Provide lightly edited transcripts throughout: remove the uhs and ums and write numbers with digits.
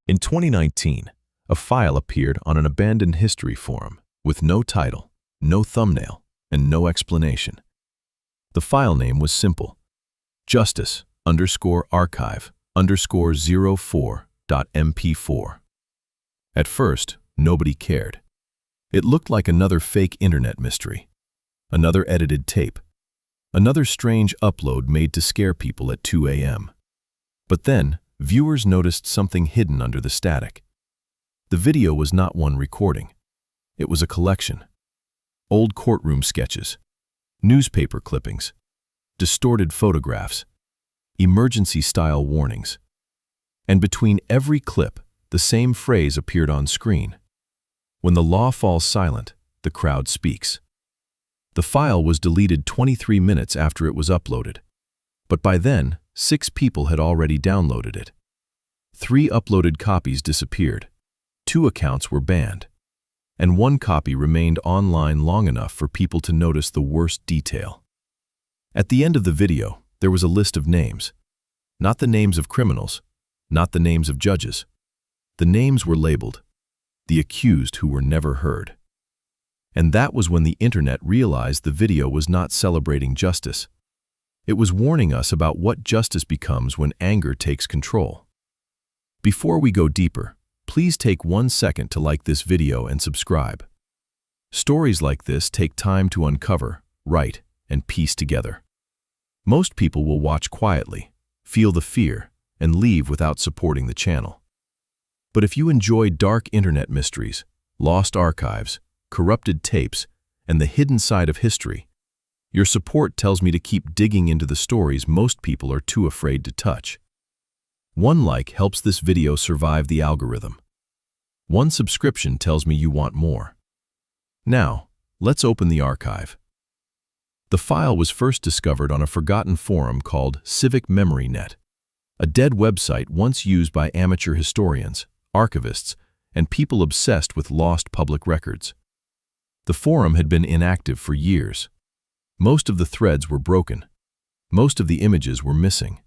In 2019, a file appeared on an abandoned history forum with no title, no thumbnail, and no explanation. The file name was simple: justice_archive_04.mp4. At first, nobody cared. It looked like another fake internet mystery, another edited tape, another strange upload made to scare people at 2 a.m. But then, viewers noticed something hidden under the static. The video was not one recording. It was a collection. Old courtroom sketches, newspaper clippings, distorted photographs, emergency-style warnings. And between every clip, the same phrase appeared on screen: "When the law falls silent, the crowd speaks." The file was deleted 23 minutes after it was uploaded. But by then, 6 people had already downloaded it. 3 uploaded copies disappeared. 2 accounts were banned. And 1 copy remained online long enough for people to notice the worst detail. At the end of the video, there was a list of names. Not the names of criminals, not the names of judges. The names were labeled, "The accused who were never heard." And that was when the internet realized the video was not celebrating justice. It was warning us about what justice becomes when anger takes control. Before we go deeper, please take 1 second to like this video and subscribe. Stories like this take time to uncover, write, and piece together. Most people will watch quietly, feel the fear, and leave without supporting the channel. But if you enjoy dark internet mysteries, lost archives, corrupted tapes, and the hidden side of history, your support tells me to keep digging into the stories most people are too afraid to touch. 1 like helps this video survive the algorithm. 1 subscription tells me you want more. Now, let's open the archive. The file was first discovered on a forgotten forum called Civic Memory Net, a dead website once used by amateur historians, archivists, and people obsessed with lost public records. The forum had been inactive for years. Most of the threads were broken. Most of the images were missing.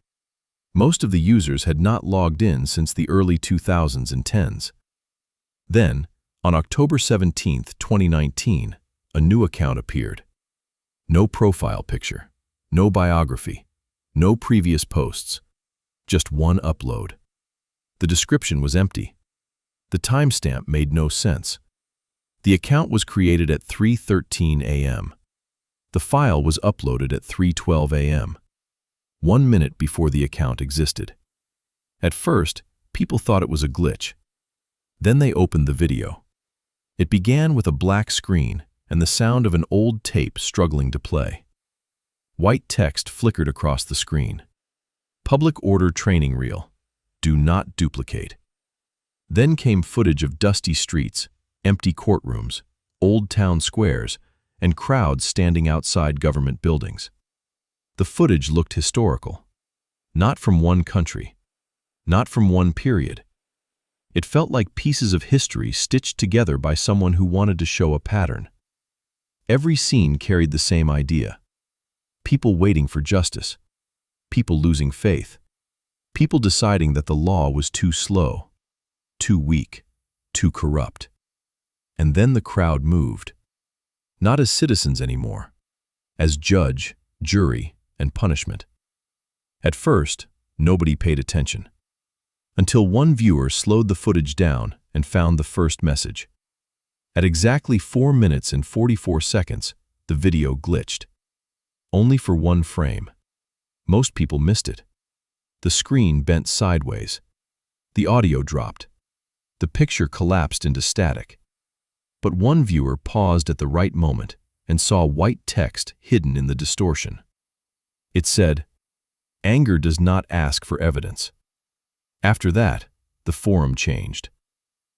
Most of the users had not logged in since the early 2010s. Then, on October 17, 2019, a new account appeared. No profile picture, no biography, no previous posts, just 1 upload. The description was empty. The timestamp made no sense. The account was created at 3:13 a.m. The file was uploaded at 3:12 a.m., 1 minute before the account existed. At first, people thought it was a glitch. Then they opened the video. It began with a black screen and the sound of an old tape struggling to play. White text flickered across the screen. Public order training reel. Do not duplicate. Then came footage of dusty streets, empty courtrooms, old town squares, and crowds standing outside government buildings. The footage looked historical. Not from one country. Not from one period. It felt like pieces of history stitched together by someone who wanted to show a pattern. Every scene carried the same idea. People waiting for justice. People losing faith. People deciding that the law was too slow, too weak, too corrupt. And then the crowd moved. Not as citizens anymore, as judge, jury, and punishment. At first, nobody paid attention, until one viewer slowed the footage down and found the first message. At exactly 4 minutes and 44 seconds, the video glitched. Only for 1 frame. Most people missed it. The screen bent sideways. The audio dropped. The picture collapsed into static. But one viewer paused at the right moment and saw white text hidden in the distortion. It said, "Anger does not ask for evidence." After that, the forum changed.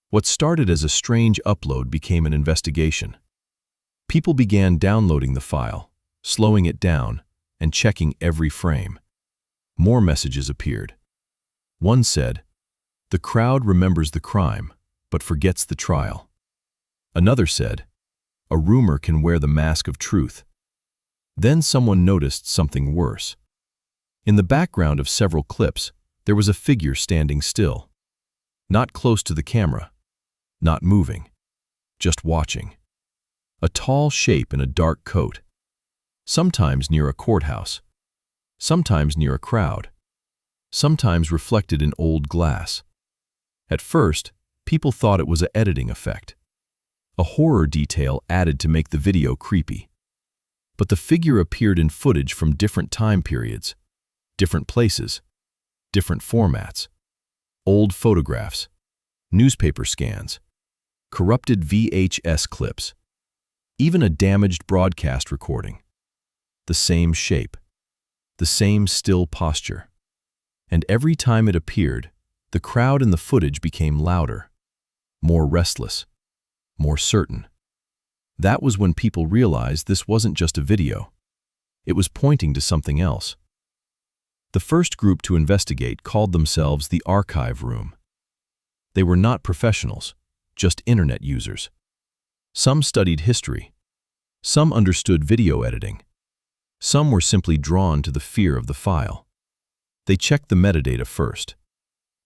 What started as a strange upload became an investigation. People began downloading the file, slowing it down, and checking every frame. More messages appeared. One said, "The crowd remembers the crime, but forgets the trial." Another said, "A rumor can wear the mask of truth." Then someone noticed something worse. In the background of several clips, there was a figure standing still. Not close to the camera, not moving, just watching. A tall shape in a dark coat, sometimes near a courthouse, sometimes near a crowd, sometimes reflected in old glass. At first, people thought it was an editing effect, a horror detail added to make the video creepy. But the figure appeared in footage from different time periods, different places, different formats, old photographs, newspaper scans, corrupted VHS clips, even a damaged broadcast recording. The same shape, the same still posture. And every time it appeared, the crowd in the footage became louder, more restless, more certain. That was when people realized this wasn't just a video. It was pointing to something else. The first group to investigate called themselves the Archive Room. They were not professionals, just internet users. Some studied history. Some understood video editing. Some were simply drawn to the fear of the file. They checked the metadata first.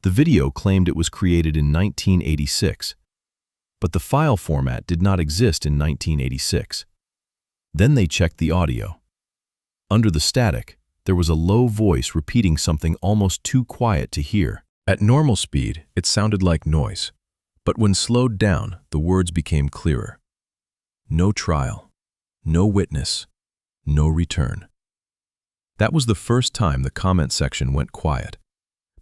The video claimed it was created in 1986, but the file format did not exist in 1986. Then they checked the audio. Under the static, there was a low voice repeating something almost too quiet to hear. At normal speed, it sounded like noise, but when slowed down, the words became clearer. No trial, no witness, no return. That was the first time the comment section went quiet.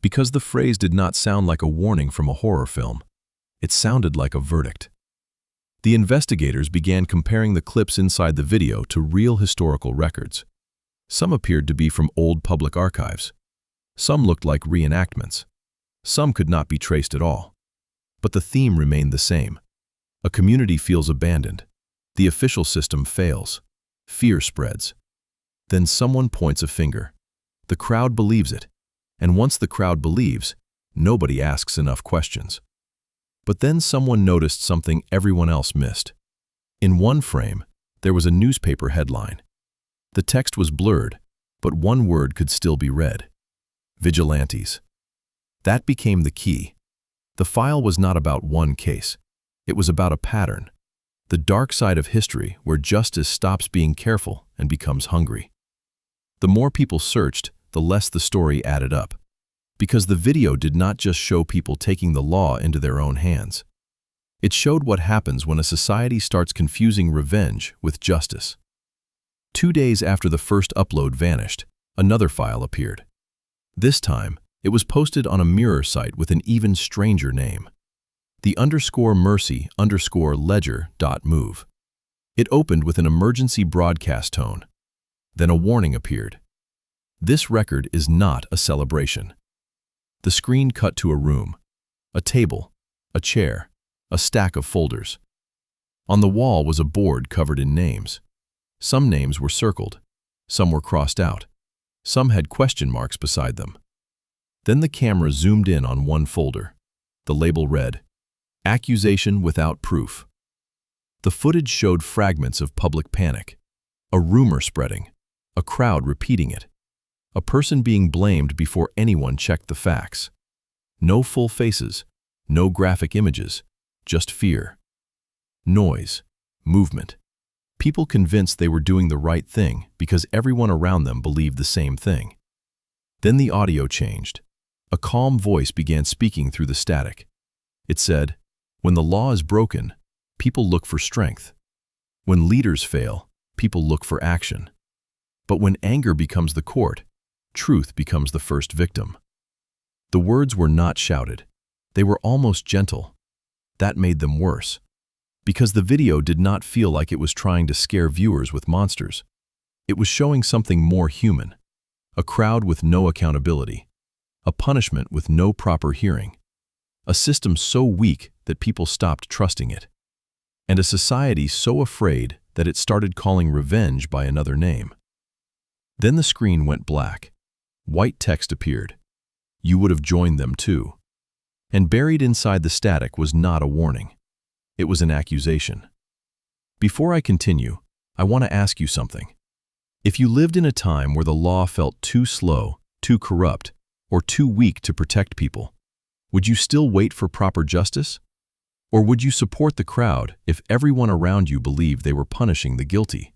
Because the phrase did not sound like a warning from a horror film, it sounded like a verdict. The investigators began comparing the clips inside the video to real historical records. Some appeared to be from old public archives. Some looked like reenactments. Some could not be traced at all. But the theme remained the same. A community feels abandoned. The official system fails. Fear spreads. Then someone points a finger. The crowd believes it. And once the crowd believes, nobody asks enough questions. But then someone noticed something everyone else missed. In one frame, there was a newspaper headline. The text was blurred, but one word could still be read. Vigilantes. That became the key. The file was not about one case. It was about a pattern. The dark side of history where justice stops being careful and becomes hungry. The more people searched, the less the story added up. Because the video did not just show people taking the law into their own hands. It showed what happens when a society starts confusing revenge with justice. 2 days after the first upload vanished, another file appeared. This time, it was posted on a mirror site with an even stranger name. The _mercy_ledger.move. It opened with an emergency broadcast tone. Then a warning appeared. This record is not a celebration. The screen cut to a room, a table, a chair, a stack of folders. On the wall was a board covered in names. Some names were circled, some were crossed out, some had question marks beside them. Then the camera zoomed in on one folder. The label read, "Accusation without proof." The footage showed fragments of public panic, a rumor spreading, a crowd repeating it, a person being blamed before anyone checked the facts. No full faces, no graphic images, just fear. Noise, movement. People convinced they were doing the right thing because everyone around them believed the same thing. Then the audio changed. A calm voice began speaking through the static. It said, "When the law is broken, people look for strength. When leaders fail, people look for action. But when anger becomes the court, truth becomes the first victim." The words were not shouted. They were almost gentle. That made them worse. Because the video did not feel like it was trying to scare viewers with monsters. It was showing something more human. A crowd with no accountability. A punishment with no proper hearing. A system so weak that people stopped trusting it. And a society so afraid that it started calling revenge by another name. Then the screen went black. White text appeared. You would have joined them too. And buried inside the static was not a warning. It was an accusation. Before I continue, I want to ask you something. If you lived in a time where the law felt too slow, too corrupt, or too weak to protect people, Would you still wait for proper justice? Or would you support the crowd if everyone around you believed they were punishing the guilty?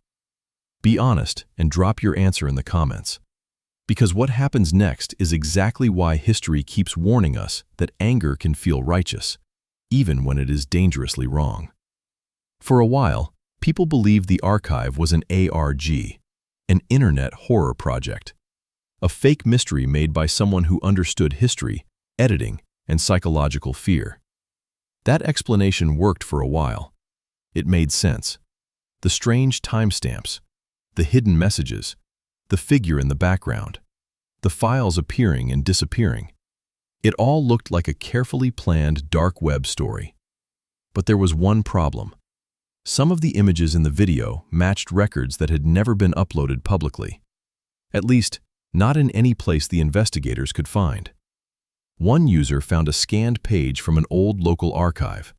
Be honest and drop your answer in the comments. Because what happens next is exactly why history keeps warning us that anger can feel righteous, even when it is dangerously wrong. For a while, people believed the archive was an ARG, an internet horror project, a fake mystery made by someone who understood history, editing, and psychological fear. That explanation worked for a while. It made sense. The strange timestamps, the hidden messages, the figure in the background, the files appearing and disappearing. It all looked like a carefully planned dark web story. But there was one problem. Some of the images in the video matched records that had never been uploaded publicly. At least, not in any place the investigators could find. One user found a scanned page from an old local archive.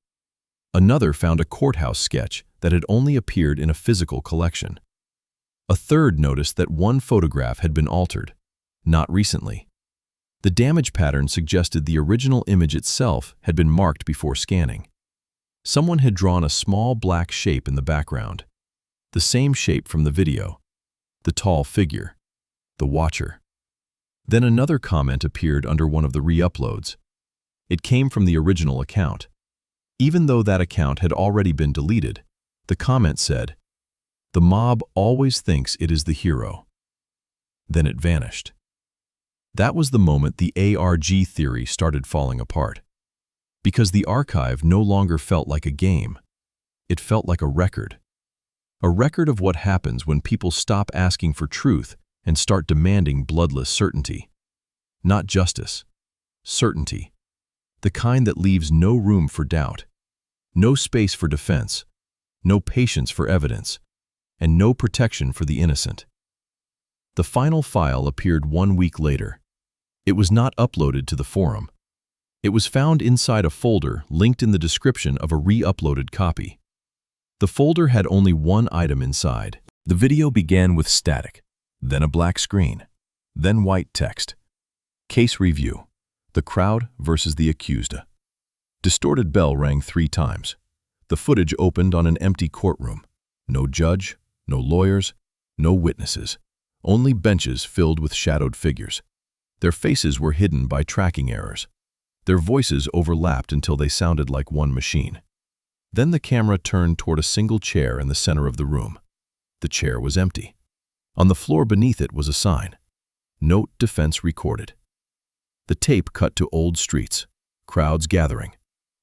Another found a courthouse sketch that had only appeared in a physical collection. A third noticed that one photograph had been altered, not recently. The damage pattern suggested the original image itself had been marked before scanning. Someone had drawn a small black shape in the background, the same shape from the video, the tall figure, the watcher. Then another comment appeared under one of the re-uploads. It came from the original account. Even though that account had already been deleted, the comment said, "The mob always thinks it is the hero." Then it vanished. That was the moment the ARG theory started falling apart. Because the archive no longer felt like a game. It felt like a record. A record of what happens when people stop asking for truth and start demanding bloodless certainty. Not justice. Certainty. The kind that leaves no room for doubt, no space for defense, no patience for evidence, and no protection for the innocent. The final file appeared 1 week later. It was not uploaded to the forum. It was found inside a folder linked in the description of a re-uploaded copy. The folder had only one item inside. The video began with static, then a black screen, then white text. Case review: the crowd versus the accused. Distorted bell rang 3 times. The footage opened on an empty courtroom. No judge, no lawyers, no witnesses. Only benches filled with shadowed figures. Their faces were hidden by tracking errors. Their voices overlapped until they sounded like one machine. Then the camera turned toward a single chair in the center of the room. The chair was empty. On the floor beneath it was a sign. Note: defense recorded. The tape cut to old streets, crowds gathering,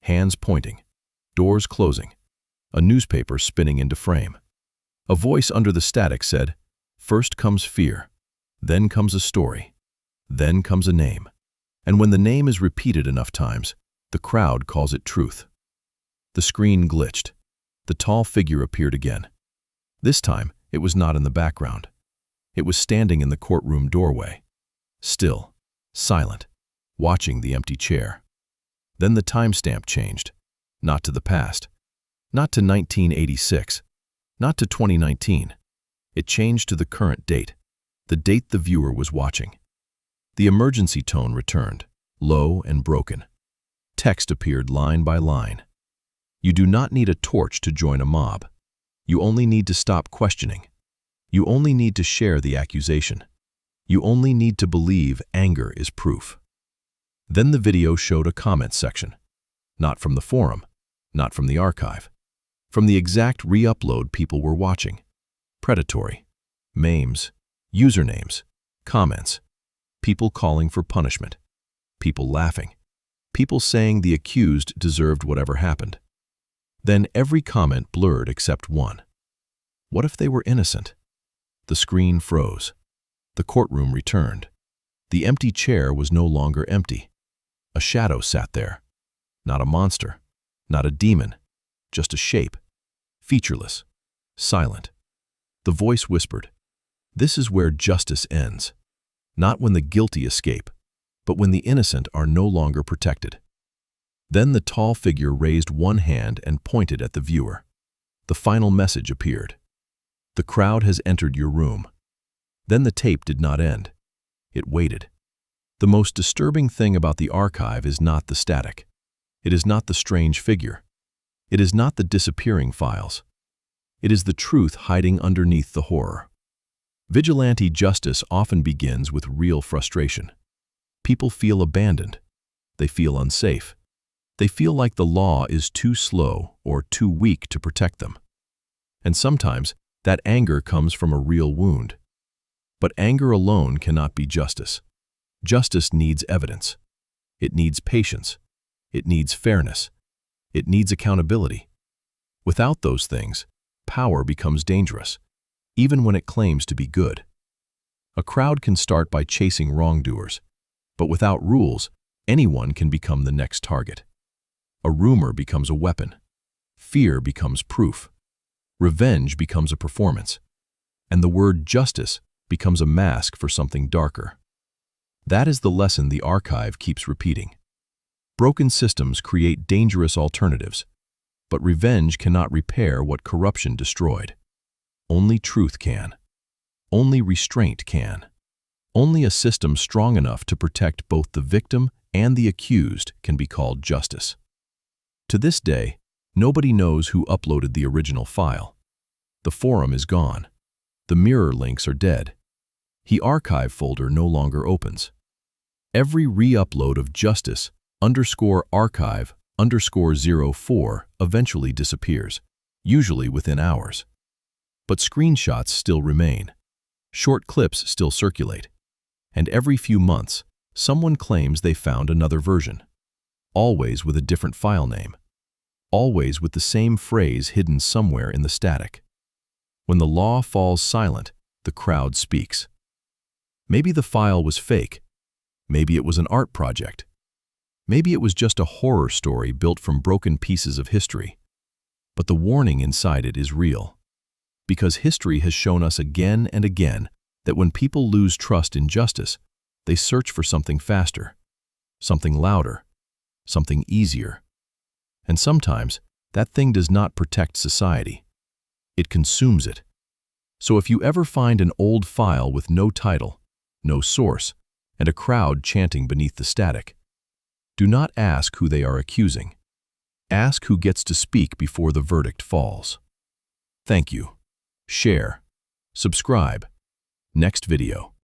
hands pointing, doors closing, a newspaper spinning into frame. A voice under the static said, "First comes fear, then comes a story, then comes a name. And when the name is repeated enough times, the crowd calls it truth." The screen glitched. The tall figure appeared again. This time, it was not in the background. It was standing in the courtroom doorway, still, silent, watching the empty chair. Then the timestamp changed, not to the past, not to 1986, not to 2019. It changed to the current date, the date the viewer was watching. The emergency tone returned, low and broken. Text appeared line by line. You do not need a torch to join a mob. You only need to stop questioning. You only need to share the accusation. You only need to believe anger is proof. Then the video showed a comment section. Not from the forum, not from the archive. From the exact re-upload people were watching. Predatory. Memes. Usernames. Comments. People calling for punishment. People laughing. People saying the accused deserved whatever happened. Then every comment blurred except one. What if they were innocent? The screen froze. The courtroom returned. The empty chair was no longer empty. A shadow sat there. Not a monster, not a demon, just a shape. Featureless, silent. The voice whispered, "This is where justice ends. Not when the guilty escape, but when the innocent are no longer protected." Then the tall figure raised one hand and pointed at the viewer. The final message appeared. "The crowd has entered your room." Then the tape did not end. It waited. The most disturbing thing about the archive is not the static. It is not the strange figure. It is not the disappearing files. It is the truth hiding underneath the horror. Vigilante justice often begins with real frustration. People feel abandoned. They feel unsafe. They feel like the law is too slow or too weak to protect them. And sometimes that anger comes from a real wound. But anger alone cannot be justice. Justice needs evidence. It needs patience. It needs fairness. It needs accountability. Without those things, power becomes dangerous, even when it claims to be good. A crowd can start by chasing wrongdoers, but without rules, anyone can become the next target. A rumor becomes a weapon. Fear becomes proof. Revenge becomes a performance. And the word justice becomes a mask for something darker. That is the lesson the archive keeps repeating. Broken systems create dangerous alternatives, but revenge cannot repair what corruption destroyed. Only truth can. Only restraint can. Only a system strong enough to protect both the victim and the accused can be called justice. To this day, nobody knows who uploaded the original file. The forum is gone. The mirror links are dead. The archive folder no longer opens. Every re-upload of justice_archive_04 eventually disappears, usually within hours. But screenshots still remain. Short clips still circulate. And every few months, someone claims they found another version. Always with a different file name. Always with the same phrase hidden somewhere in the static. When the law falls silent, the crowd speaks. Maybe the file was fake. Maybe it was an art project. Maybe it was just a horror story built from broken pieces of history. But the warning inside it is real. Because history has shown us again and again that when people lose trust in justice, they search for something faster, something louder, something easier. And sometimes, that thing does not protect society. It consumes it. So if you ever find an old file with no title, no source, and a crowd chanting beneath the static, do not ask who they are accusing. Ask who gets to speak before the verdict falls. Thank you. Share. Subscribe. Next video.